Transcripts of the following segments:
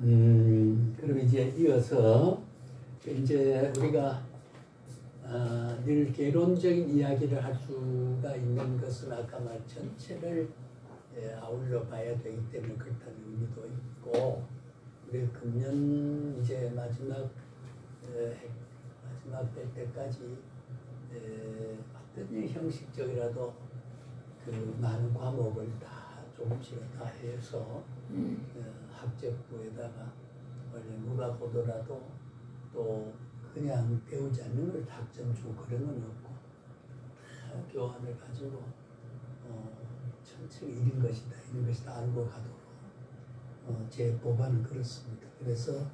그럼 이제 이어서 이제 우리가 늘 개론적인 이야기를 할 수가 있는 것은 아까 말 전체를 아울러 봐야 되기 때문에 그렇다는 의미도 있고, 우리 금년 이제 마지막 될 때까지 어떤 형식적이라도 그 많은 과목을 다 조금씩 다 해서 학적부에다가 원래 누가 보더라도 또 그냥 배우지 않는 걸 학점 주고 그런 건 없고 다 교환을 가지고 천천히 이런 것이다 알고 가도록 제 법안은 그렇습니다. 그래서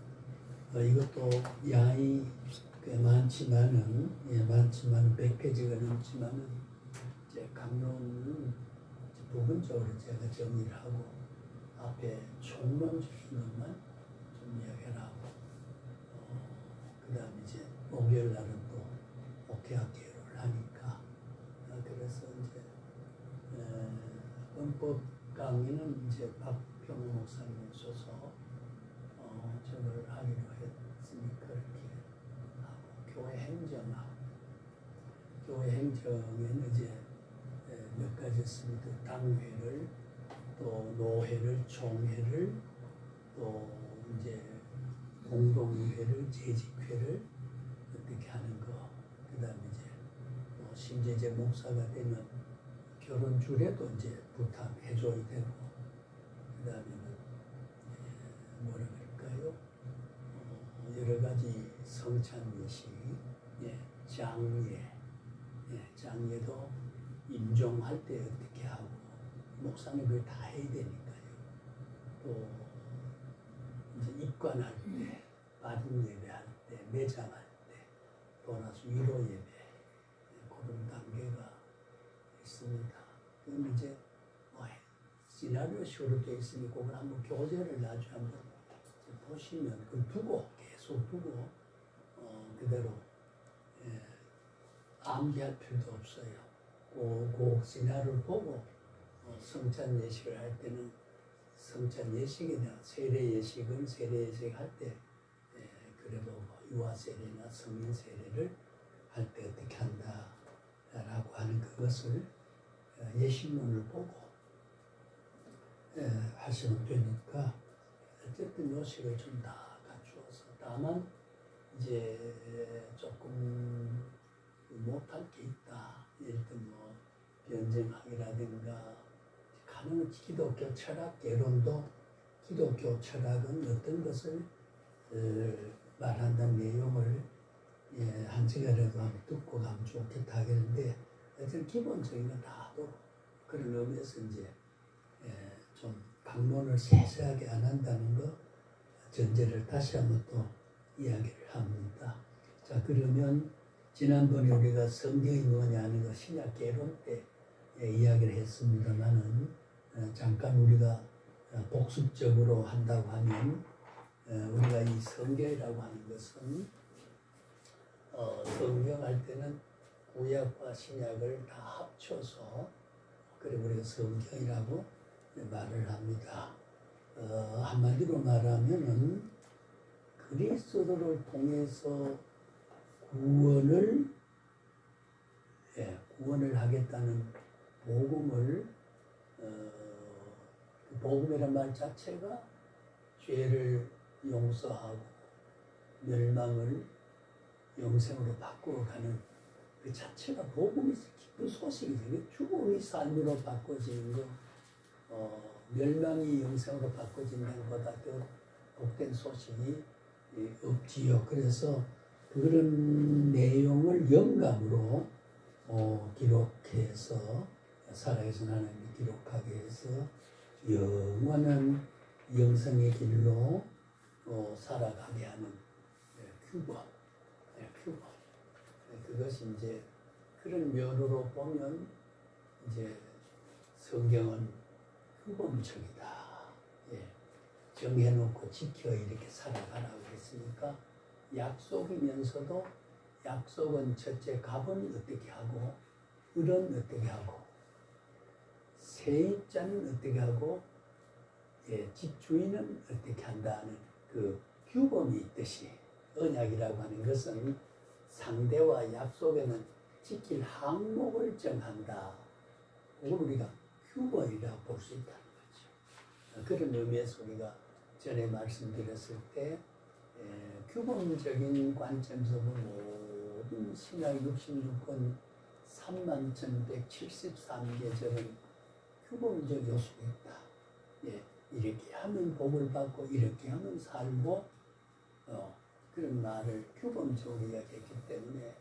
이것도 양이 꽤 많지만은 100페이지가 넘지만은 이제 강론은 부분적으로 제가 정리를 하고 앞에 총론적인 것만 좀 이야기를 하고 그 다음에 이제 목요일 날은 또 목회학개론을 하니까 그래서 이제 헌법 강의는 이제 박평호 목사님 오셔서 저걸 하기로 했으니까 이렇게 하고 교회 행정에는 이제 몇 가지 있습니다. 당회를 또 노회를 총회를 또 이제 공동의회를 재직회를 어떻게 하는 거, 그 다음에 이제 심지어 이제 목사가 되면 결혼줄에도 이제 부탁해줘야 되고, 그 다음에는 뭐라 그럴까요? 여러 가지 성찬 예식, 장례도 임종할 때 어떻게 하고, 목사님 그걸 다 해야 되니까요. 또 이제 입관할 때, 받은 예배할 때, 매장할 때, 돌아서 위로 예배, 그런 단계가 있습니다. 그럼 이제 시나리오식으로 되어 있으니 그걸 한번 교재를 나중에 한번 보시면 그걸 계속 두고 그대로 암기할 필요도 없어요. 그 시나리오를 보고 성찬 예식을 할 때는 성찬 예식에 대한 세례 예식은 세례 예식 할 때 그래도 유아 세례나 성인 세례를 할 때 어떻게 한다라고 하는 그것을 예식론을 보고 하시면 되니까 어쨌든 요식을 좀 다 갖추어서, 다만 이제 조금 못할 게 있다. 예를 들면 변증학이라든가 가능한 기독교 철학 개론도 기독교 철학은 어떤 것을 말한다는 내용을 한 시간이라도 한번 듣고 가면 좋겠다 하겠는데, 어쨌든 기본적인 건 다 하도록 그런 의미에서 이제 좀 강론을 세세하게 안 한다는 거 전제를 다시 한번 또 이야기를 합니다. 자, 그러면 지난번에 우리가 성경이 뭐냐 하는 거 신약 개론 때 이야기를 했습니다만은 잠깐 우리가 복습적으로 한다고 하면 우리가 이 성경이라고 하는 것은 성경할 때는 구약과 신약을 다 합쳐서 그래 우리가 성경이라고 말을 합니다. 한마디로 말하면은 그리스도를 통해서 구원을 하겠다는 복음을 그 복음이란 말 자체가 죄를 용서하고 멸망을 영생으로 바꾸어 가는 그 자체가 복음이 기쁜 소식이죠. 죽음이 삶으로 바꿔지는 거, 멸망이 영생으로 바꿔진다는 것보다 더 복된 소식이 없지요. 그래서 그런 내용을 영감으로 기록해서 살아계신 하나님이 기록하게 해서 영원한 영생의 길로 살아가게 하는 규범. 그것이 이제 그런 면으로 보면 이제 성경은 규범적이다. 정해놓고 지켜 이렇게 살아가라고 했으니까 약속이면서도 약속은 첫째 값은 어떻게 하고 을은 어떻게 하고 세입자는 어떻게 하고 집주인은 어떻게 한다는 그 규범이 있듯이 언약이라고 하는 것은 상대와 약속에는 지킬 항목을 정한다. 그걸 우리가 규범이라고 볼 수 있다는 거죠. 그런 의미에서 우리가 전에 말씀드렸을 때 규범적인 관점에서 모든 신약 66권 31,173계절은 규범적 요소가 있다. 예, 이렇게 하면 복을 받고 이렇게 하면 살고 그런 말을 규범적으로 이야기했기 때문에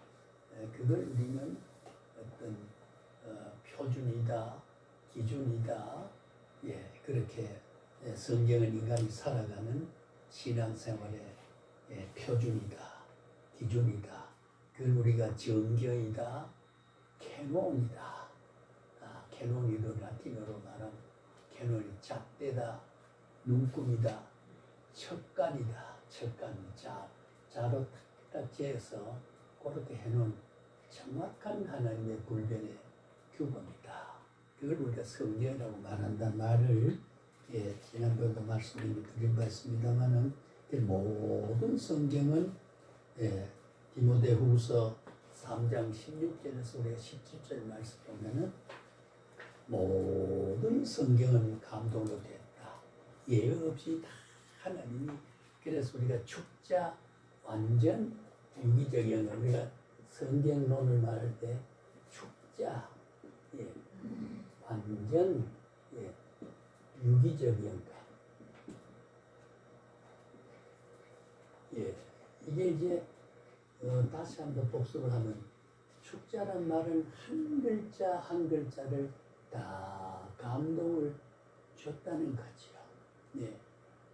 그걸 우리는 어떤 표준이다, 기준이다. 예, 그렇게 성경은 인간이 살아가는 신앙생활의 표준이다, 기준이다. 그걸 우리가 정경이다, 캐논이다. 캐논이도 라틴어로 말하면 캐논이 잣대다, 눈금이다, 척간이다. 척간 자로 딱 재서 그렇게 해놓은 정확한 하나님의 불변의 규범이다. 그걸 우리가 성경이라고 말한다는 말을 지난번에도 말씀드린 바 있습니다만은 모든 성경은 디모데후서 3장 16절에서 우리가 17절 말씀 보면은 모든 성경은 감동으로 됐다. 예외 없이 다 하나님이. 그래서 우리가 축자 완전 유기적인 우리가 성경론을 말할 때 축자 완전 유기적인 것. 이게 이제 다시 한번 복습을 하면 축자란 말은 한 글자 한 글자를 다 감동을 줬다는 거죠.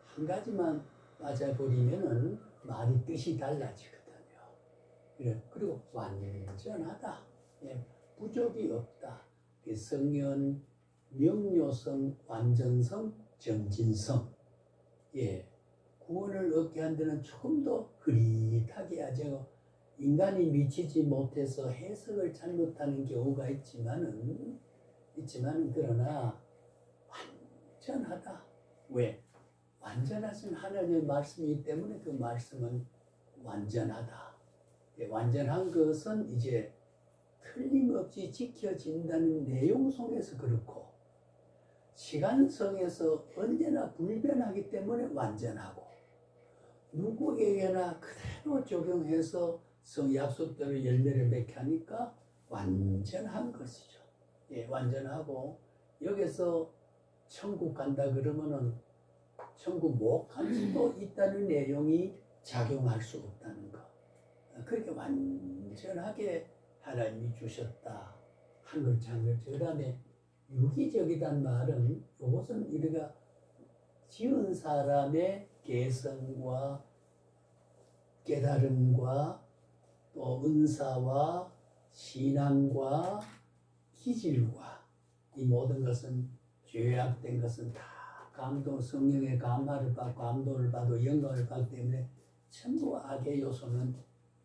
한 가지만 맞아버리면은 말이 뜻이 달라지거든요. 그리고 완전하다. 부족이 없다. 성령, 명료성, 완전성, 정진성. 구원을 얻게 한 데는 조금 더 흐릿하게 하죠. 인간이 미치지 못해서 해석을 잘못하는 경우가 있지만은 그러나 완전하다. 왜? 완전하신 하나님의 말씀이기 때문에 그 말씀은 완전하다. 완전한 것은 이제 틀림없이 지켜진다는 내용 속에서 그렇고 시간성에서 언제나 불변하기 때문에 완전하고 누구에게나 그대로 적용해서 약속대로 열매를 맺게 하니까 완전한 것이죠. 완전하고 여기서 천국 간다 그러면은 천국 못 갈 수도 있다는 내용이 작용할 수 없다는 것. 그렇게 완전하게 하나님이 주셨다. 한 글자 한 글자. 그 다음에 유기적이란 말은 이것은 우리가 지은 사람의 개성과 깨달음과 또 은사와 신앙과 기질과 이 모든 것은 죄악된 것은 다 성령의 감화를 받고 감동을 받고 영광을 받기 때문에 전부 악의 요소는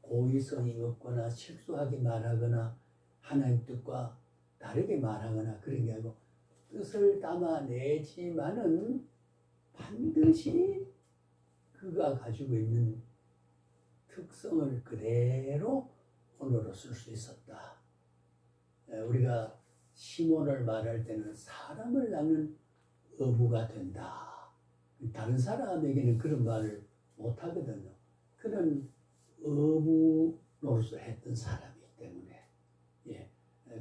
고의성이 없거나 실수하게 말하거나 하나님 뜻과 다르게 말하거나 그런 게 아니고 뜻을 담아내지만은 반드시 그가 가지고 있는 특성을 그대로 언어로 쓸 수 있었다. 우리가 시몬을 말할 때는 사람을 낳는 어부가 된다. 다른 사람에게는 그런 말을 못하거든요. 그런 어부로서 했던 사람이기 때문에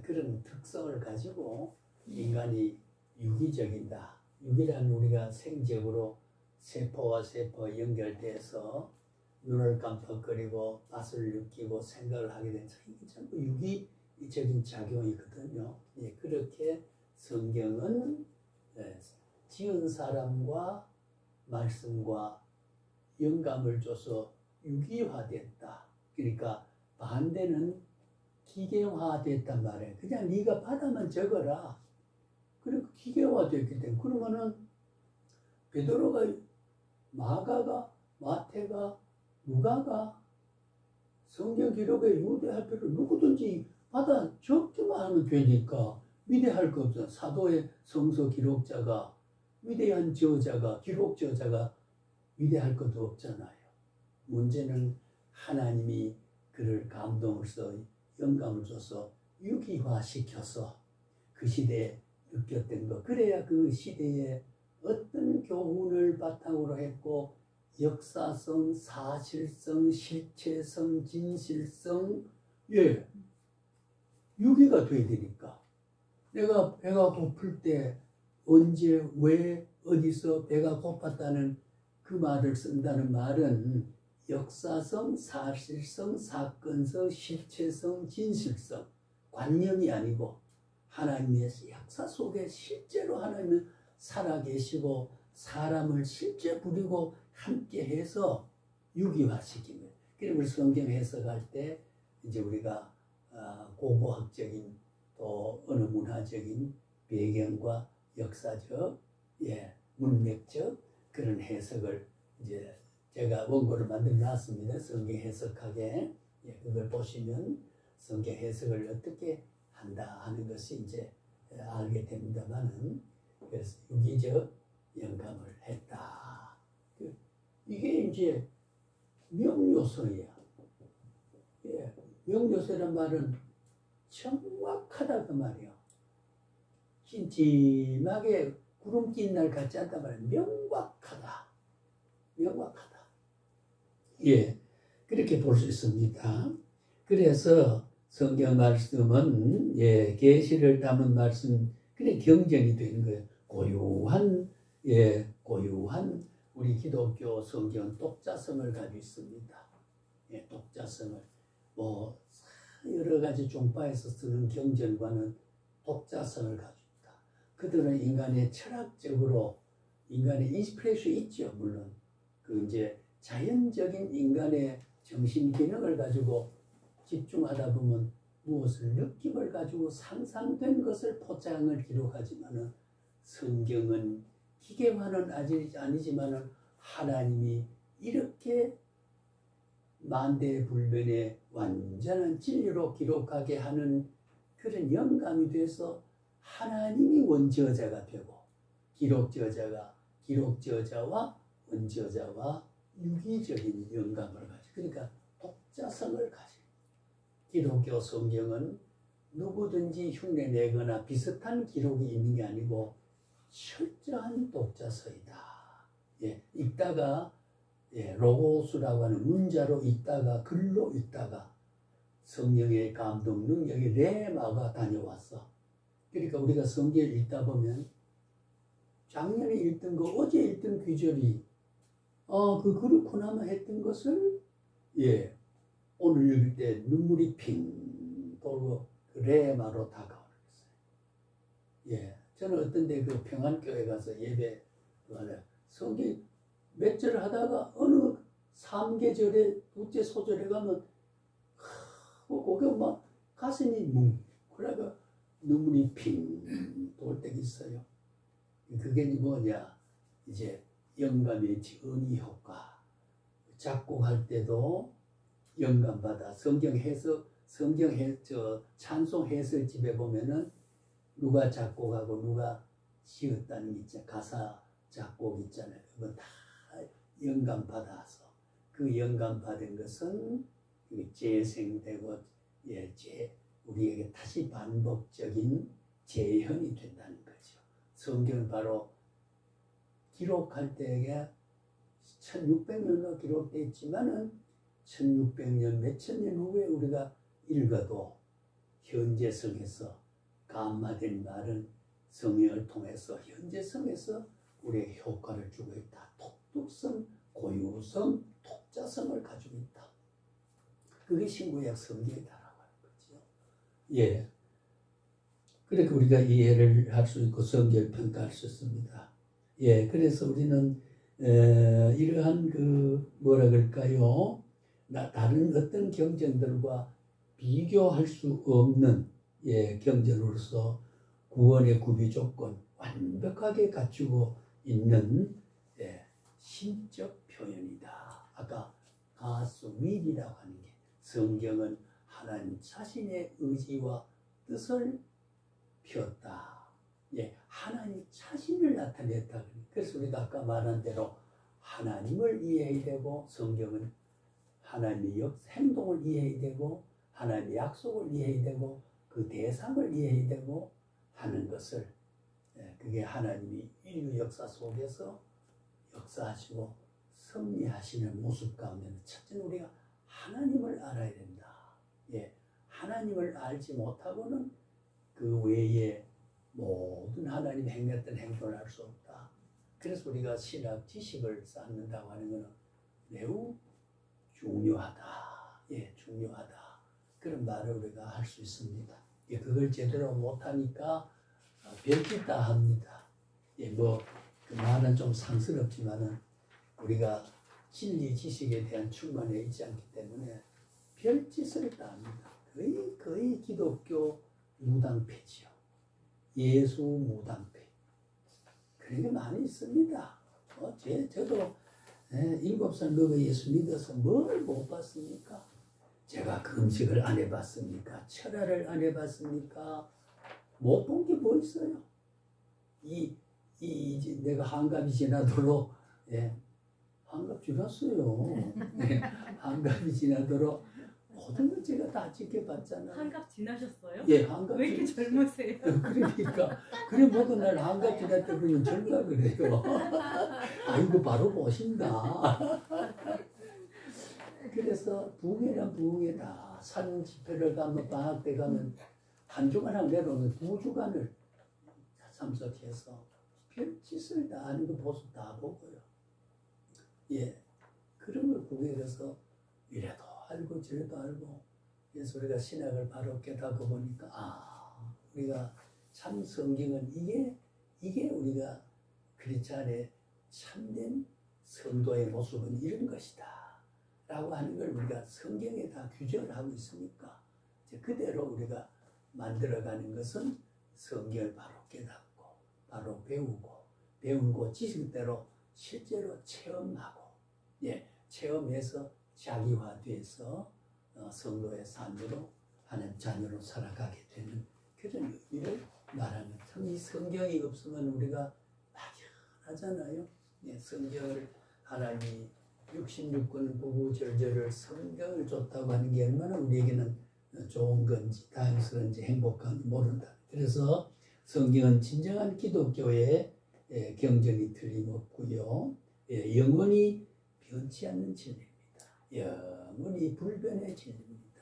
그런 특성을 가지고 인간이 유기적이다. 유기란 우리가 생적으로 세포와 세포 연결돼서 눈을 깜빡거리고 맛을 느끼고 생각을 하게 된 이게 전부 유기적인 작용이거든요. 그렇게 성경은 지은 사람과 말씀과 영감을 줘서 유기화됐다. 그러니까 반대는 기계화됐단 말이에요. 그냥 네가 받아만 적어라. 그리고 기계화됐기 때문에 그러면은 베드로가 마가가 마태가 누가가 성경 기록에 유대할 필요 누구든지 받아 적기만 하면 되니까 위대할 거 없잖아. 사도의 성서 기록자가 위대한 저자가 기록 저자가 위대할 것도 없잖아요. 문제는 하나님이 그를 감동으로써 영감을 줘서 유기화시켜서 그 시대에 느꼈던 것, 그래야 그 시대에 어떤 교훈을 바탕으로 했고 역사성, 사실성, 실체성, 진실성, 예, 유기가 돼야 되니까. 내가 배가 고플 때 언제, 왜, 어디서 배가 고팠다는 그 말을 쓴다는 말은 역사성, 사실성, 사건성, 실체성, 진실성, 관념이 아니고 하나님의 역사 속에 실제로 하나님은 살아계시고 사람을 실제 부리고 함께해서 유기화시키는. 그리고 우리 성경 해석할 때 이제 우리가 고고학적인 또 어느 문화적인 배경과 역사적, 문맥적 그런 해석을 이제 제가 원고를 만들어 놨습니다. 성경 해석하게. 그걸 보시면 성경 해석을 어떻게 한다 하는 것이 이제 알게 됩니다만은, 그래서 유기적 영감을 했다. 이게 이제 명료서야. 명료서란 말은 정확하다 그 말이야. 찜찜하게 구름 낀 날 같지 않단 말이야. 명확하다. 명확하다. 그렇게 볼 수 있습니다. 그래서 성경 말씀은 계시를 담은 말씀, 그래 경전이 되는 거예요. 고유한 우리 기독교 성경 독자성을 가지고 있습니다. 독자성을 뭐 여러 가지 종파에서 쓰는 경전과는 독자성을 가지고 있다. 그들은 인간의 철학적으로 인간의 인스피레이션이 있죠. 물론 그 이제 자연적인 인간의 정신 기능을 가지고 집중하다 보면 무엇을 느낌을 가지고 상상된 것을 포장을 기록하지만은 성경은 기계화는 아니지만은 하나님이 이렇게 만대불변의 완전한 진리로 기록하게 하는 그런 영감이 돼서 하나님이 원저자가 되고 기록저자와 원저자와 유기적인 영감을 가지고, 그러니까 독자성을 가지고, 기독교 성경은 누구든지 흉내내거나 비슷한 기록이 있는 게 아니고 철저한 독자서이다. 읽다가 로고스라고 하는 문자로 읽다가 글로 읽다가 성령의 감동 능력이 레마가 다녀왔어. 그러니까 우리가 성경을 읽다 보면 작년에 읽던 거, 어제 읽던 귀절이 그렇구나만 했던 것을 오늘 읽을 때 눈물이 핑 돌고 레마로 다가오는 거예요. 저는 어떤 데 그 평안교회 가서 예배 성경 몇 절 하다가 어느 3계절에 둘째 소절에 가면 그게 막 가슴이 뭉클하고 눈물이 핑 돌 때가 있어요. 그게 뭐냐, 이제 영감의 전이 효과. 작곡할 때도 영감받아 찬송 해설집에 보면은 누가 작곡하고 누가 지었다는 게 있잖아요. 가사 작곡 있잖아요. 그건 다 영감받아서 그 영감받은 것은 재생되고 우리에게 다시 반복적인 재현이 된다는 거죠. 성경은 바로 기록할 때에 1600년으로 기록되어 있지만은 1600년 몇천 년 후에 우리가 읽어도 현재성에서 감마된 말은 성경을 통해서 현재성에서 우리의 효과를 주고 있다. 독특성, 고유성, 독자성을 가지고 있다. 그게 신구약 성경이다라고 하는 거죠. 그렇게 우리가 이해를 할 수 있고 성경을 평가할 수 있습니다. 그래서 우리는 이러한 뭐라 그럴까요? 다른 어떤 경전들과 비교할 수 없는 경전으로서 구원의 구비 조건 완벽하게 갖추고 있는 신적 표현이다. 아까 God's will이라고 하는 게 성경은 하나님 자신의 의지와 뜻을 폈다. 하나님 자신을 나타냈다. 그래서 우리가 아까 말한 대로 하나님을 이해해야 되고 성경은 하나님의 행동을 이해해야 되고 하나님의 약속을 이해해야 되고 그 대상을 이해해야 되고 하는 것을 그게 하나님이 인류 역사 속에서 역사하시고 섭리하시는 모습 가운데는 첫째는 우리가 하나님을 알아야 된다. 하나님을 알지 못하고는 그 외에 모든 하나님 행했던 행동을 할 수 없다. 그래서 우리가 신학 지식을 쌓는다고 하는 것은 매우 중요하다. 중요하다. 그런 말을 우리가 할 수 있습니다. 그걸 제대로 못하니까 별짓다 합니다. 그 말은 좀 상스럽지만은 우리가 진리 지식에 대한 충만에 있지 않기 때문에 별짓을 다 합니다. 거의 기독교 무당패지요. 예수 무당패. 그런 게 많이 있습니다. 저도 7살 먹어 예수 믿어서 뭘 못 봤습니까? 제가 금식을 안 해봤습니까? 철야를 안 해봤습니까? 못 본 게 뭐 있어요? 이제 내가 한갑이 지나도록 한갑 지났어요. 한갑이 지나도록 모든 걸 제가 다 지켜봤잖아요. 한갑 지나셨어요? 한갑. 왜 이렇게 젊으세요? 그러니까 그래 모든 날 한갑 지날 때 그러면 젊다 그래요. 아이고 바로 보신다. 그래서 부흥회란 부흥회 다 산 집회를 가면 방학 때 가면 한 주간 하고 내려오면 2주간을 참석해서 별짓을 다 하는 거 모습 다 보고요. 그런 걸 보게 돼서 이래도 알고 저래도 알고 그래서 우리가 신학을 바로 깨닫고 보니까 우리가 참 성경은 이게 우리가 크리스찬의 참된 성도의 모습은 이런 것이다 라고 하는 걸 우리가 성경에 다 규정을 하고 있으니까 그대로 우리가 만들어가는 것은 성경을 바로 깨닫고 바로 배우고 지식대로 실제로 체험하고 체험해서 자기화돼서 성도의 삶으로 하는 자녀로 살아가게 되는 그런 의미를 말하는 참 이 성경이 없으면 우리가 막연하잖아요. 성경을 하나님이 66권 구구절절을 성경을 줬다고 하는 게 얼마나 우리에게는 좋은 건지 다행스러운지 행복한지 모른다. 그래서 성경은 진정한 기독교의 경전이 틀림없고요. 영원히 변치 않는 진리입니다. 영원히 불변의 진리입니다.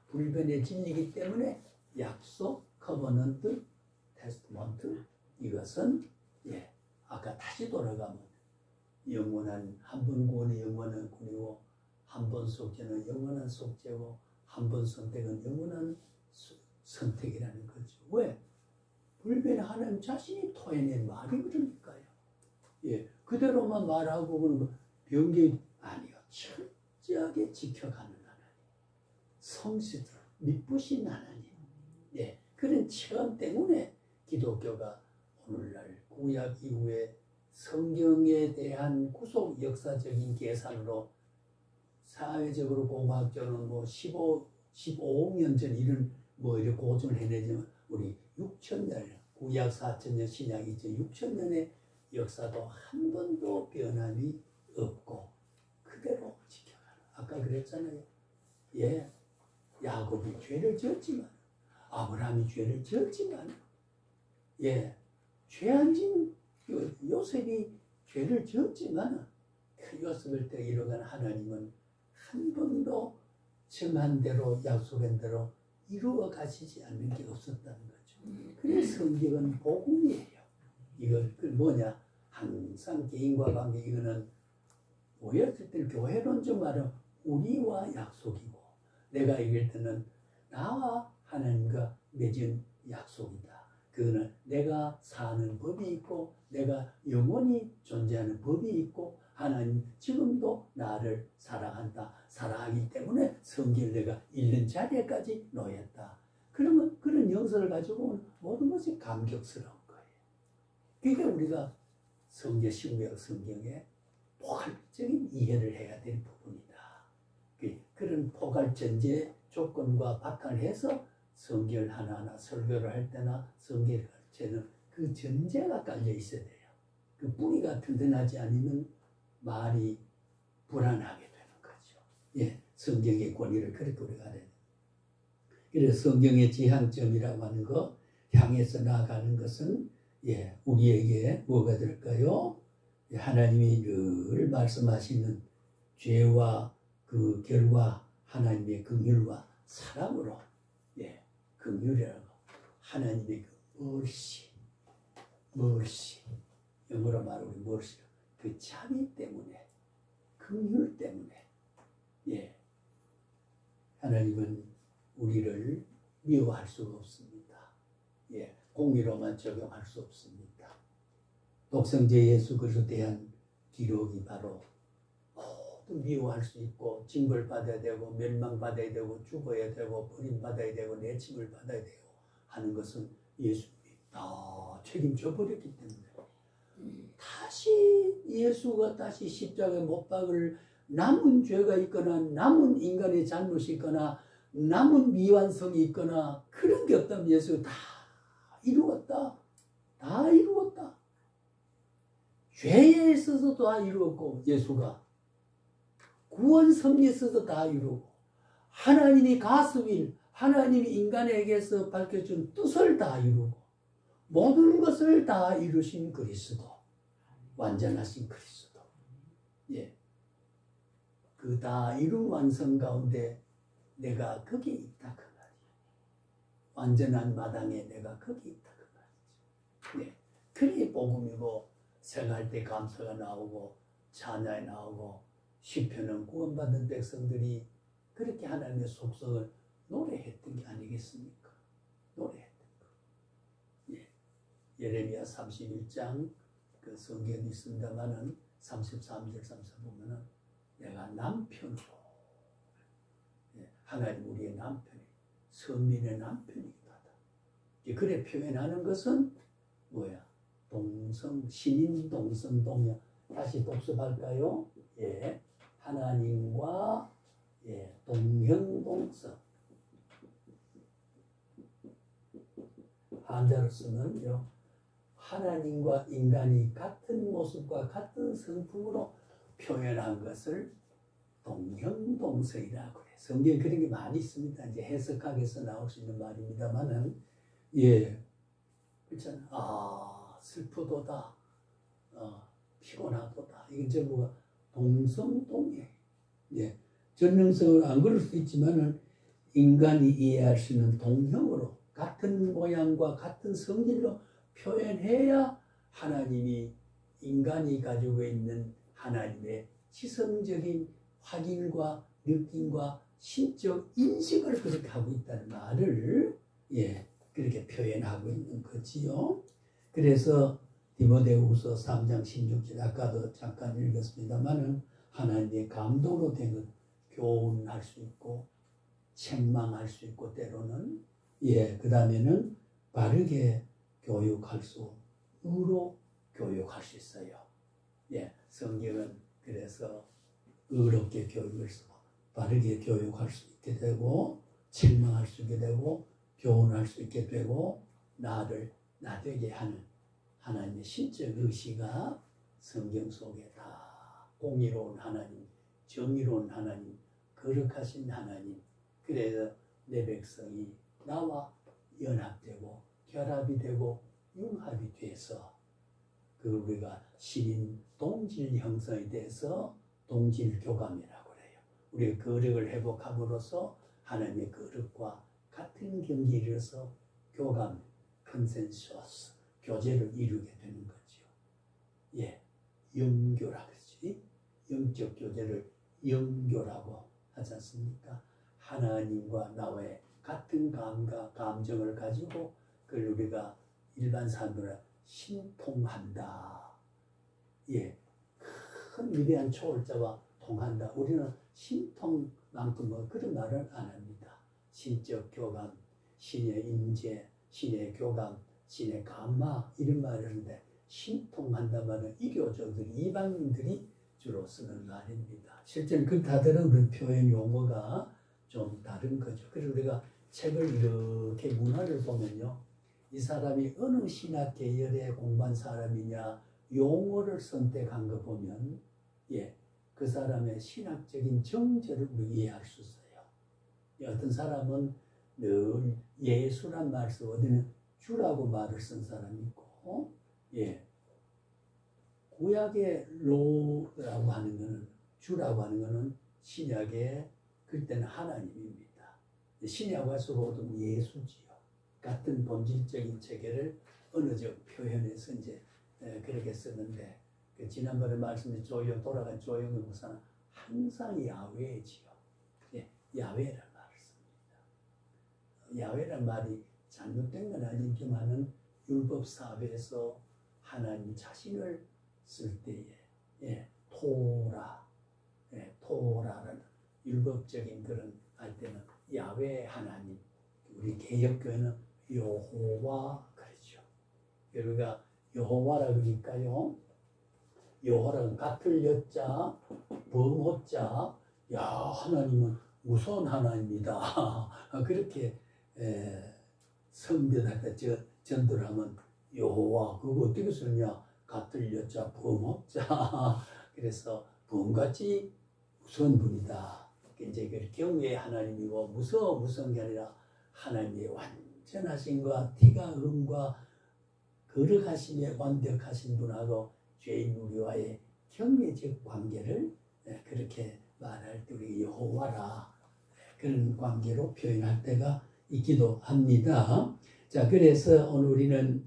불변의 진리이기 때문에 약속, 커버넌트, 테스트먼트 이것은 아까 다시 돌아가면 영원한 한 번 구원이 영원한 구원이고 한 번 속죄는 영원한 속죄고 한 번 선택은 영원한 선택이라는 거죠. 왜? 불변의 하나님 자신이 토해낸 말이 그러니까요. 그대로만 말하고 그런 거 변경이 아니요. 철저하게 지켜가는 하나님. 성실들, 믿부신 하나님. 그런 체험 때문에 기독교가 오늘날 구약 이후에 성경에 대한 구속 역사적인 계산으로 사회적으로 공학적으로 15년 전 이런 이렇게 고증을 해내지만 우리 6,000년 구약 4,000년 신약 이제 6,000년의 역사도 한 번도 변함이 없고 그대로 지켜가는. 아까 그랬잖아요. 야곱이 죄를 지었지만 아브라함이 죄를 지었지만 죄안 지은 요셉이 죄를 지었지만 그 요셉을 때 이뤄간 하나님은 한 번도 정한 대로 약속한 대로 이루어 가시지 않는 게 없었다는 거죠. 그래서 성경은 복음이에요. 이걸 뭐냐? 항상 개인과 관계 이거는 오해했을 때는 교회론적 말은 우리와 약속이고 내가 이길 때는 나와 하나님과 맺은 약속이다. 그거는 내가 사는 법이 있고 내가 영원히 존재하는 법이 있고 하나님 지금도 나를 사랑한다. 사랑하기 때문에 성경을 내가 읽는 자리에까지 놓였다. 그러면 그런 영성을 가지고 모든 것이 감격스러운 거예요. 그러니까 우리가 신구약 성경에 포괄적인 이해를 해야 될 부분이다. 그런 포괄 전제 조건과 바탕을 해서 성경을 하나하나 설교를 할 때나 성경을 가르치는 그 전제가 깔려 있어야 돼요. 그 그 뿌리가 튼튼하지 않으면 말이 불안하게 되는 거죠. 예, 성경의 권위를 그렇게 우리가 알아야 돼요. 그래서 성경의 지향점이라고 하는 거, 향해서 나아가는 것은 예, 우리에게 뭐가 될까요? 예, 하나님이 늘 말씀하시는 죄와 그 결과 하나님의 긍휼과 사랑으로 예, 긍휼이라고 하나님의 그 mercy 영어로 말하면 mercy 그 자비 때문에 긍휼 때문에 예, 하나님은 우리를 미워할 수가 없습니다. 예, 공의로만 적용할 수 없습니다. 독생자 예수 그리스도에 대한 기록이 바로 모두 미워할 수 있고 징벌받아야 되고 멸망받아야 되고 죽어야 되고 버림받아야 되고 내침을 받아야 되고 하는 것은 예수님이 다 책임져 버렸기 때문에 다시 예수가 다시 십자가에 못 박을 남은 죄가 있거나 남은 인간의 잘못이 있거나 남은 미완성이 있거나 그런 게 없다면 예수가 다 이루었다. 다 이루었다. 죄에 있어서도 다 이루었고 예수가 구원 섭리에 있어서 다 이루고 하나님이 가슴일 하나님이 인간에게서 밝혀준 뜻을 다 이루고 모든 것을 다 이루신 그리스도 완전하신 그리스도 예, 그 다 이룬 완성 가운데 내가 거기 있다 그 말이야. 완전한 마당에 내가 거기 있다 그 말이죠. 예, 그게 복음이고 생활 때 감사가 나오고 찬양이 나오고 시편은 구원받은 백성들이 그렇게 하나님의 속성을 노래했던 게 아니겠습니까? 노래했던 거. 예, 예레미야 31장 그 성경이 있습니다만은 33절 34 보면은 내가 남편으로 예, 하나님 우리의 남편이 선민의 남편이기도 하다. 그래 표현하는 것은 뭐야? 동성 신인 동성 동양 다시 독습할까요? 예, 하나님과 예, 동형동성 한자로 쓰면요 하나님과 인간이 같은 모습과 같은 성품으로 표현한 것을 동형동성이라고 그래요. 성경에 그런 게 많이 있습니다. 이제 해석하기 위해서 나올 수 있는 말입니다만은 예, 그렇잖아요. 아 슬프도다, 피곤하도다. 이게 전부가 동성동해. 예, 전능성을 안 그럴 수 있지만은 인간이 이해할 수 있는 동형으로 같은 모양과 같은 성질로 표현해야 하나님이 인간이 가지고 있는 하나님의 지성적인 확인과 느낌과 신적 인식을 그렇게 하고 있다는 말을 예, 그렇게 표현하고 있는 거지요. 그래서 디모데후서 3장 16절 아까도 잠깐 읽었습니다만은 하나님의 감동으로 된 것 교훈할 수 있고 책망할 수 있고 때로는 예, 그 다음에는 바르게 교육할 수 의로 교육할 수 있어요. 예, 성경은 그래서 의롭게 교육을 쓰고 바르게 교육할 수 있게 되고 책망할 수 있게 되고 교훈할 수 있게 되고 나를 나되게 하는 하나님의 신적 의시가 성경 속에 다 공의로운 하나님, 정의로운 하나님, 거룩하신 하나님 그래서 내 백성이 나와 연합되고 결합이 되고 융합이 돼서 그 우리가 신인 동질 형성에 대해서 동질 교감이라고 그래요. 우리가 거룩을 회복함으로써 하나님의 거룩과 같은 경지에 이르러서 교감, 컨센서스, 교제를 이루게 되는 거죠. 예, 영교라 그러지. 영적 교제를 영교라고 하지 않습니까? 하나님과 나와의 같은 감과 감정을 가지고 그걸 우리가 일반 사람들은 신통한다. 예, 큰 위대한 초월자와 통한다. 우리는 신통만큼 뭐 그런 말을 안 합니다. 신적 교감, 신의 임재, 신의 교감, 신의 감마 이런 말을 하는데 신통한다 말은 이교적들이 이방인들이 주로 쓰는 말입니다. 실제로 그 다른 그런 표현 용어가 좀 다른 거죠. 그래서 우리가 책을 이렇게 문화를 보면요. 이 사람이 어느 신학 계열에 공부한 사람이냐, 용어를 선택한 거 보면 그 사람의 신학적인 정체를 우리 이해할 수 있어요. 어떤 사람은 늘 예수란 말을 쓰고 어디는 주라고 말을 쓴 사람이 있고 구약의 로라고 하는 거는 주라고 하는 거는 신약의 그때는 하나님입니다. 신약 와서도 예수지요. 같은 본질적인 체계를 어느 정 표현해서 이제 그렇게 쓰는데 지난번에 말씀드린 돌아간 조영의 목사는 항상 야훼지요. 야훼란 말을 씁니다. 야훼란 말이 잘못된 건 아니지만은 율법 사회에서 하나님 자신을 쓸 때에 토라라는 율법적인 그런 할 때는 야훼 하나님, 우리 개혁교회는 여호와 그러죠. 우리가 여호와라 그러니까요. 여호와는 같을 여자, 범호자, 야 하나님은 무서운 하나님이다. 그렇게 성별할 때 전도하면 여호와 그거 어떻게 쓰냐? 같을 여자, 범호자. 그래서 범같이 무서운 분이다. 이제 그 경외의 하나님이고 무서운 게 아니라 하나님의 완전하신과 티가 음과 거룩하심에 완벽하신 분하고 죄인 우리와의 경외적 관계를 그렇게 말할 때 우리 여호와라 그런 관계로 표현할 때가 있기도 합니다. 자, 그래서 오늘 우리는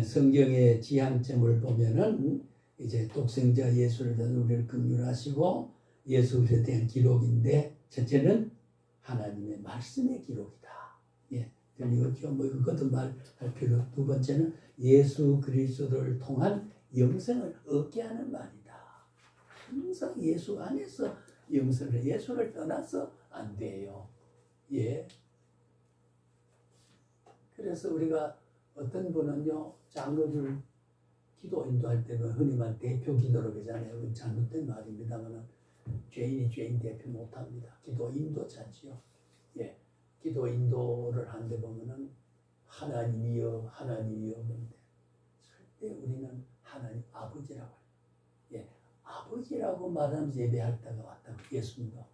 성경의 지향점을 보면은 이제 독생자 예수를 대한 우리를 긍휼하시고 예수에 대한 기록인데 첫째는 하나님의 말씀의 기록이다. 들리겠죠? 뭐 그것도 말할 필요. 두 번째는 예수 그리스도를 통한 영생을 얻게 하는 말이다. 항상 예수 안에서 영생을 예수를 떠나서 안 돼요. 그래서 우리가 어떤 분은요 장로들 기도 인도할 때는 흔히 말 대표 기도로 그러잖아요. 잘못된 말입니다만 죄인이 죄인 대표 못합니다. 기도 인도자지요. 기도 인도를 하는데 보면은 하나님이여 그런데 절대 우리는 하나님 아버지라고 해요. 아버지라고 말하면서 예배할 때가 왔다고 예수님도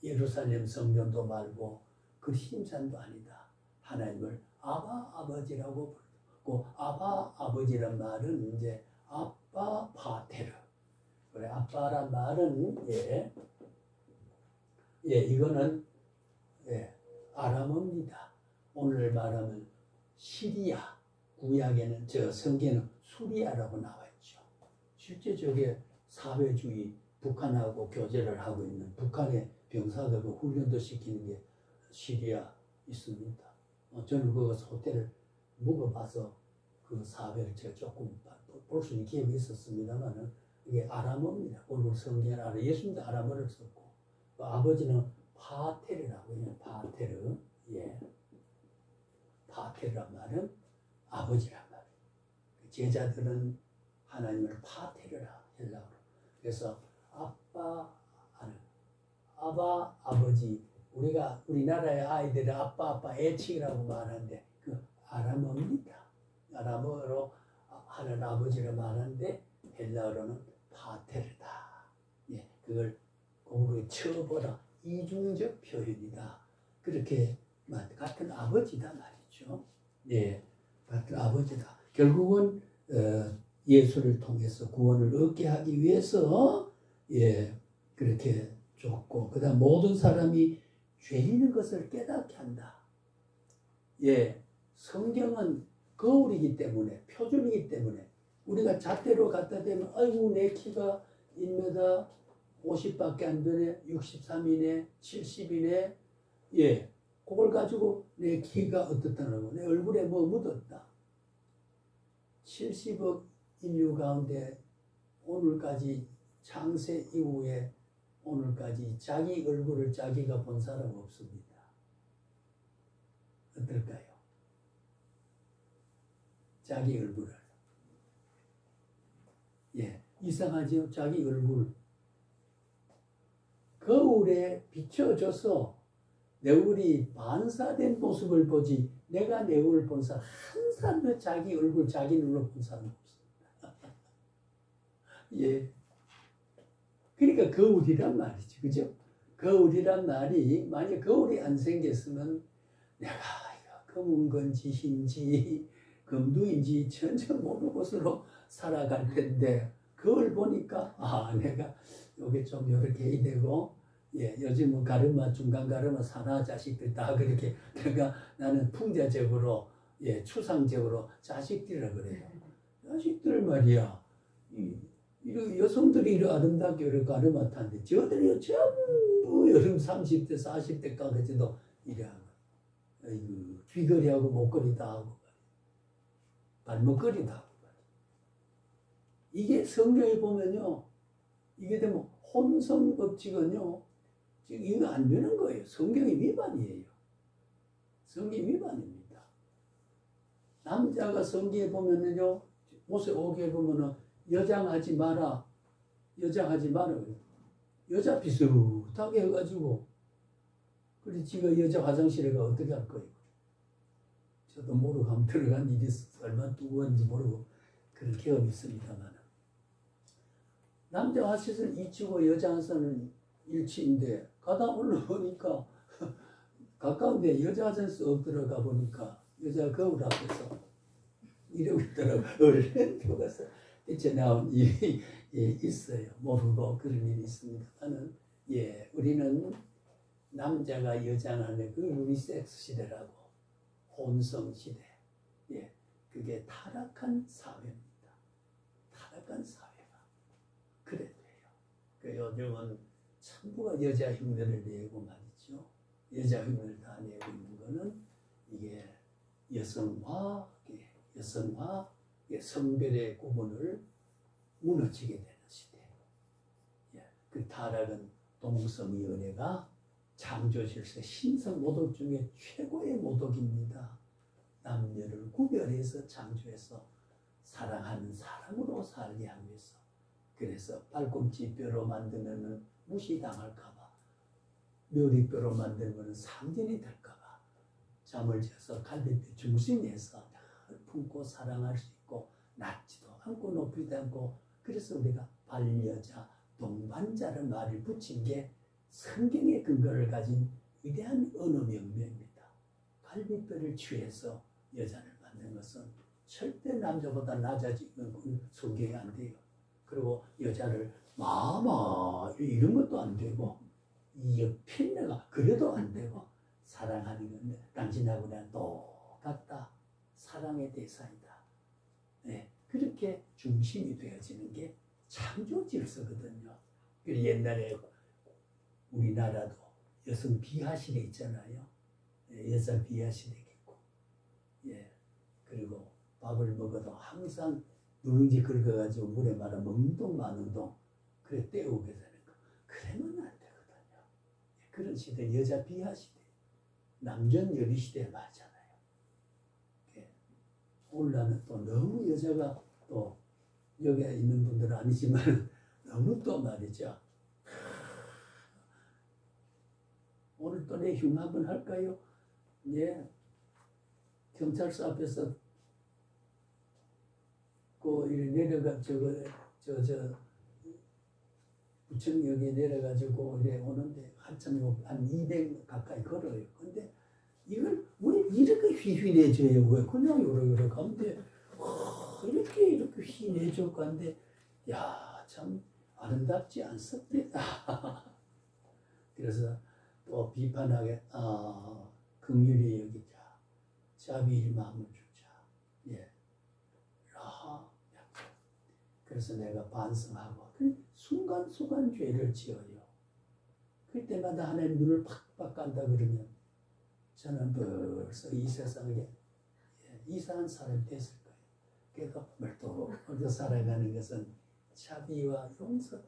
예루살렘 성전도 말고 그 심산도 아니다. 하나님을 아바 아버지라고 부르고 아바 아버지란 말은 이제 아빠 파테르 그래 아빠란 말은 이거는 아람어입니다. 오늘 말하면 시리아 구약에는 저 성경에는 수리아라고 나와 있죠. 실제 저게 사회주의 북한하고 교제를 하고 있는 북한의 병사들 훈련도 시키는 게 시리아 있습니다. 저는 그것을 호텔을 묵어봐서 그 사회를 제가 조금 볼 수 있는 기회가 있었습니다만은 이게 아람어입니다. 오늘 성경은 예수님도 아람어를 썼고 그 아버지는 파테르라고 해요. 파테르. 파테르란 말은 아버지란 말이에요. 제자들은 하나님을 파테르라 헬라어로. 그래서 아빠, 아바, 아버지. 우리나라의 아이들은 아빠 애칭이라고 말하는데 그 아람어입니다. 아람어로 하는 아버지를 말하는데 헬라어로는 파테르다. 그걸 공부에 쳐보라. 이중적 표현이다. 그렇게 같은 아버지다 말이죠. 같은 아버지다. 결국은 예수를 통해서 구원을 얻게 하기 위해서 그렇게 줬고 그다음 모든 사람이 죄인인 것을 깨닫게 한다. 성경은 거울이기 때문에 표준이기 때문에 우리가 잣대로 갖다 대면 아이고 내 키가 1m 50밖에 안 되네, 63이네, 70이네, 그걸 가지고 내 키가 어떻다는 거, 내 얼굴에 뭐 묻었다. 70억 인류 가운데 오늘까지 창세 이후에 오늘까지 자기 얼굴을 자기가 본 사람 없습니다. 어떨까요? 자기 얼굴을. 이상하죠? 자기 얼굴. 거울에 비춰져서 내 얼굴이 반사된 모습을 보지 내가 내 얼굴을 본 사람 한 사람도 자기 얼굴 자기 눈으로 본 사람 없습니다. 예. 그러니까 거울이란 말이지, 그죠? 거울이란 말이 만약 거울이 안 생겼으면 내가 검은 건지 흰지 검두인지 전혀 모르는 곳으로 살아갈 텐데 거울 보니까 내가 여기 좀 이렇게 해야 되고 요즘은 가르마 중간 가르마 산하 자식들 다 그렇게 나는 풍자적으로 추상적으로 자식들이라 그래요. 자식들 말이야. 여성들이 이렇게 아름답게 이렇게 가르마 타는데 저들이 전부 여름 30대 40대까지도 이래 하고 귀걸이하고 목걸이 다 하고 발목걸이 다 하고 이게 성경에 보면요 이게 되면 혼성법칙은요 지금 이거 안 되는 거예요. 성경의 위반이에요. 성경 위반입니다. 남자가 성경에 보면은요 모세오경에 보면은 여장하지 마라. 여장하지 마라. 여자 비슷하게 해가지고 그래 지가 여자 화장실에 가 어떻게 할 거예요? 저도 모르고 한번 들어간 일이 얼마 두고인지 모르고 그런 경험이 있습니다만 남자 화장실은 2치고 여자 화장실은 1치인데 가다 올라오니까 가까운데 여자 화장실 억 들어가 보니까 여자 거울 앞에서 이러고 있더라고요. 얼른 들어가서 뛰쳐나온 일이 있어요. 모르고 그런 일이 있습니다만은 우리는 남자가 여장하는 그 유니섹스 시대라고 혼성 시대 그게 타락한 사회입니다. 타락한 사회가 그래 돼요. 그 요즘은 전부가 여자 흉내를 내고 말이죠. 여자 흉내를 다 내고 있는 거는 이게 여성화 성별의 구분을 무너지게 되는 시대. 그 타락은 동성연애가 창조질서 신성 모독 중에 최고의 모독입니다. 남녀를 구별해서 창조해서 사랑하는 사람으로 살게 하기 위해서. 그래서 발꿈치뼈로 만들면 무시당할까봐, 묘리뼈로 만들면 상전이 될까봐 잠을 자서 갈비뼈 중심에서 품고 사랑할 수 있고 낮지도 않고 높이도 않고 그래서 우리가 반여자, 동반자라는 말을 붙인 게 성경의 근거를 가진 위대한 언어명명입니다. 갈비뼈를 취해서 여자를 만든 것은 절대 남자보다 낮아지는 건 성경이 안 돼요. 그리고 여자를 마마 이런 것도 안 되고 핀내가 그래도 안 되고 사랑하는 건데 당신하고 내가 똑같다. 사랑의 대상이다. 그렇게 중심이 되어지는 게 창조 질서거든요. 옛날에 우리나라도 여성 비하 시대 있잖아요. 여자 비하 시대가 있고, 그리고 밥을 먹어도 항상 누룽지 긁어가지고 물에 말아 멍동 마능동 그래 때우게 되는 거. 그러면 안 되거든요. 그런 시대 여자 비하 시대, 남전 여리 시대에 맞잖아요. 오늘날은 또 너무 여자가 또 여기에 있는 분들은 아니지만 너무 또 말이죠. 오늘 또 내 흉 한번 할까요? 경찰서 앞에서 이리 내려가 부천역에 내려가지고 이래 오는데 한참 한 200 가까이 걸어요. 근데 이걸 왜 이렇게 휘휘내줘요? 왜 그냥 요렇게 가는데 이렇게 휘내줄 건데 참 아름답지 않습니다. 그래서 또 비판하게 긍휼히 여기자, 자비의 마음을 주자. 그래서 내가 반성하고 순간순간 죄를 지어요. 그때마다 하나님 눈을 팍팍 깐다 그러면 저는 벌써 이 세상에 이상한 사람이 됐을 거예요. 그래서 멀쩡하게 살아가는 것은 자비와 용서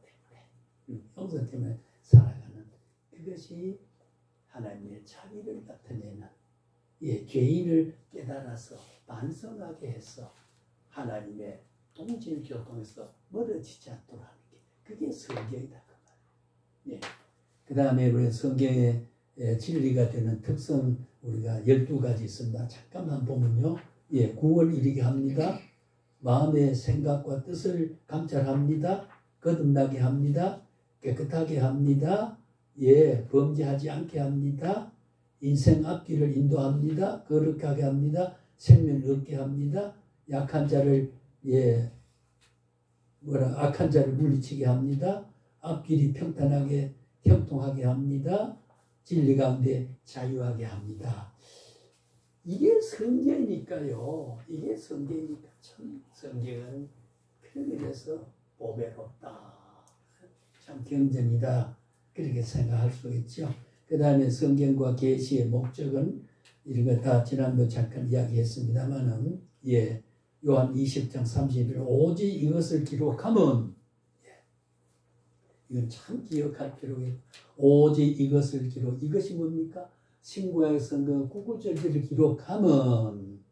때문에 살아가는 그것이 하나님의 자비를 나타내는 죄인을 깨달아서 반성하게 해서 하나님의 동질교통에서 멀어지지 않도록 하는 게 그게 성경이다 그 말이에요. 그 다음에 우리 성경의 진리가 되는 특성 우리가 12가지 있습니다. 잠깐만 보면요. 9월 이르게 합니다. 마음의 생각과 뜻을 감찰합니다. 거듭나게 합니다. 깨끗하게 합니다. 예, 범죄하지 않게 합니다. 인생 앞길을 인도합니다. 거룩하게 합니다. 생명을 얻게 합니다. 약한 자를 악한 자를 물리치게 합니다. 앞길이 평탄하게 형통하게 합니다. 진리 가운데 자유하게 합니다. 이게 성경이니까요. 이게 성경이니까 참 성경은 그래서 보배롭다. 참 경전이다. 그렇게 생각할 수 있죠. 그 다음에 성경과 계시의 목적은 이런 거 다 지난번 잠깐 이야기했습니다만은 요한 20장 30일 오직 이것을 기록하면 이건 참 기억할 필요가 있고 오직 이것을 기록 이것이 뭡니까? 신구약 성경 구구절기를 기록하면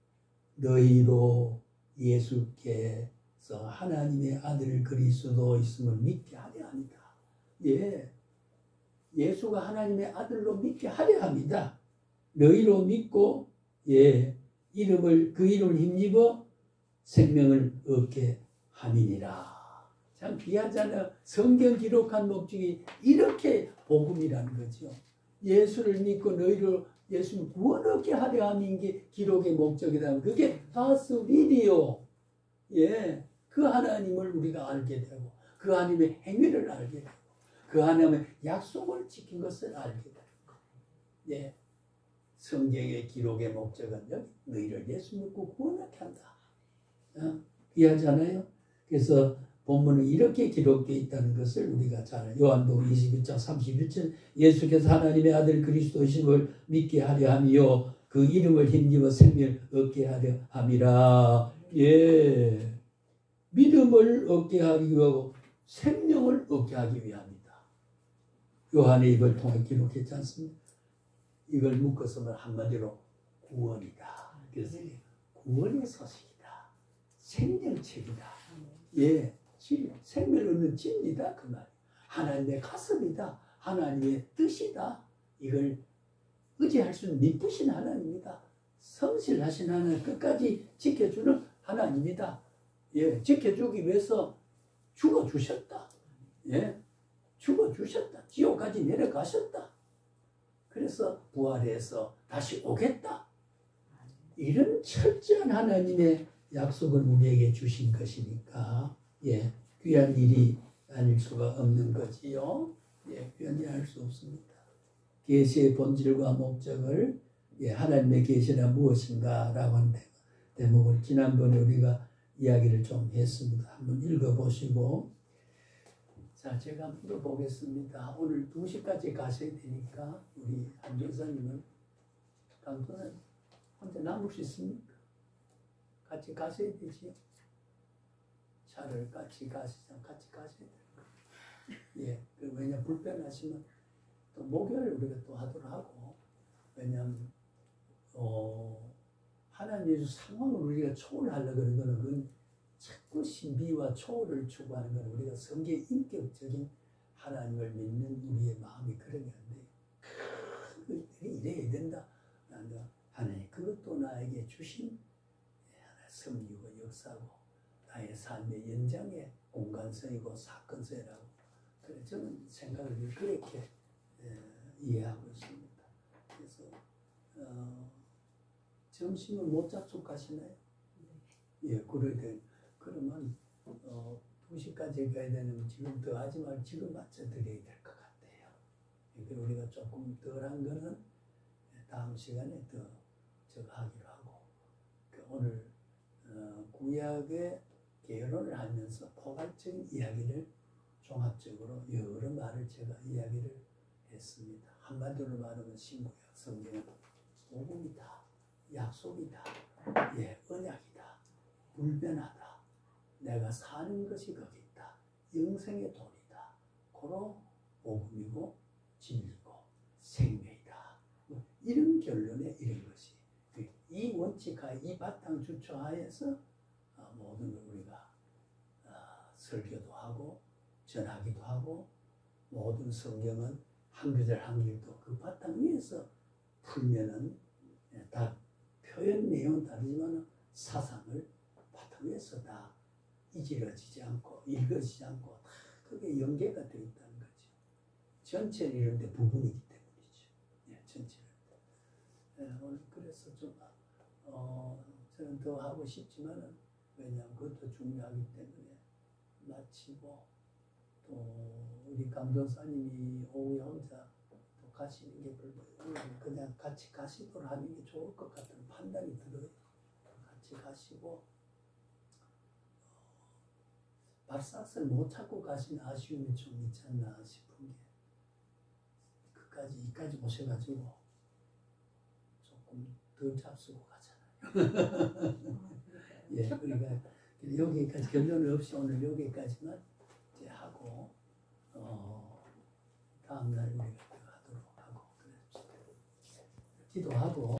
너희로 예수께서 하나님의 아들 그리스도 있음을 믿게 하려 합니다. 예수가 하나님의 아들로 믿게 하려 합니다. 너희로 믿고 그 이름을 힘입어 생명을 얻게 함이니라. 참 귀하잖아요. 성경 기록한 목적이 이렇게 복음이라는 거죠. 예수를 믿고 너희로 예수를 구원 얻게 하려 하는 게 기록의 목적이다. 그게 다스 비디오. 그 하나님을 우리가 알게 되고 그 하나님의 행위를 알게 되고 그 하나님의 약속을 지킨 것을 알게 되는 거. 성경의 기록의 목적은 너희를 예수 믿고 구원하게 한다. 귀하잖아요. 그래서 본문은 이렇게 기록되어 있다는 것을 우리가 잘 알아요. 요한복음 21장 31절 예수께서 하나님의 아들 그리스도이심을 믿게 하려 함이요 그 이름을 힘입어 생명을 얻게 하려 함이라. 믿음을 얻게 하기 위하고 생명을 얻게 하기 위함이다. 요한의 입을 통해 기록했지 않습니까? 이걸 묶어서는 한마디로 구원이다. 그래서 구원의 소식이다. 생명책이다. 생명을 얻는 진리다. 그 말. 하나님의 가슴이다. 하나님의 뜻이다. 이걸 의지할 수 있는 미쁘신 하나님이다. 성실하신 하나님, 끝까지 지켜주는 하나님이다. 지켜주기 위해서 죽어주셨다. 죽어주셨다. 지옥까지 내려가셨다. 그래서 부활해서 다시 오겠다. 이런 철저한 하나님의 약속을 우리에게 주신 것이니까 귀한 일이 아닐 수가 없는 거지요. 귀한 일이 아닐 수 없습니다. 계시의 본질과 목적을 하나님의 계시가 무엇인가 라고 하는 대목을 지난번에 우리가 이야기를 좀 했습니다. 한번 읽어보시고 자, 제가 물어보겠습니다. 오늘 2시까지 가셔야 되니까 우리 한 전사님은 강도는 혼자 남을 수 있습니까? 같이 가셔야 되지요. 차를 같이 가셔야 돼요. 왜냐면 불편하시면 또 목요일 우리가 또 하도록 하고 왜냐면 하나님의 상황을 우리가 초월하려고 그러는 거는 그건 자꾸 신비와 초월을 추구하는 건 우리가 성경의 인격적인 하나님을 믿는 우리의 마음이 그런 건데 이래야 된다. 하나님 그것도 나에게 주신 하나의 섭리고 역사고 나의 삶의 연장의 공간성이고 사건성이라고 그래 저는 생각을 그렇게 이해하고 있습니다. 그래서 점심은 못 약속하시나요? 그러면 2시까지 가야 되는 지금 더 하지 말고 지금 맞춰드려야 될 것 같아요. 그러니까 우리가 조금 덜한 거는 다음 시간에 더 저거 하기로 하고 오늘 구약의 개론을 하면서 포괄적인 이야기를 종합적으로 여러 말을 제가 이야기를 했습니다. 한마디로 말하면 신구약 성경은 복음이다. 약속이다. 언약이다. 불변하다. 내가 사는 것이 거기 있다. 영생의 돈이다. 고로 복음이고 진리고 생명이다. 이런 결론에 이른 것이 이 원칙하에 이 바탕 주초하에서 모든 걸 우리가 설교도 하고 전하기도 하고 모든 성경은 한 구절 한 길도 그 바탕 위에서 풀면은 다 표현 내용은 다르지만 사상을 바탕 위에서 다 이지러지지 않고 읽어지지 않고 다 크게 연계가 되어 있다는 거죠. 전체를 이런데 부분이기 때문이죠. 예, 전체를. 예, 오늘 그래서 좀 저는 더 하고 싶지만은 왜냐하면 그것도 중요하기 때문에 마치고 또 우리 강도사님이 오후에 혼자 또 가시는 게 별로 오늘 그냥 같이 가시도록 하는 게 좋을 것 같은 판단이 들어요. 같이 가시고 발사스를 못 찾고 가시는 아쉬움이 좀 있지 않나 싶은 게 이까지 오셔가지고 조금 덜 잡수고 가잖아요. 예, 그러니까 여기까지 결론은 없이 오늘 여기까지만 이제 하고 다음 날 우리가 하도록 하고 그럽시다. 기도하고.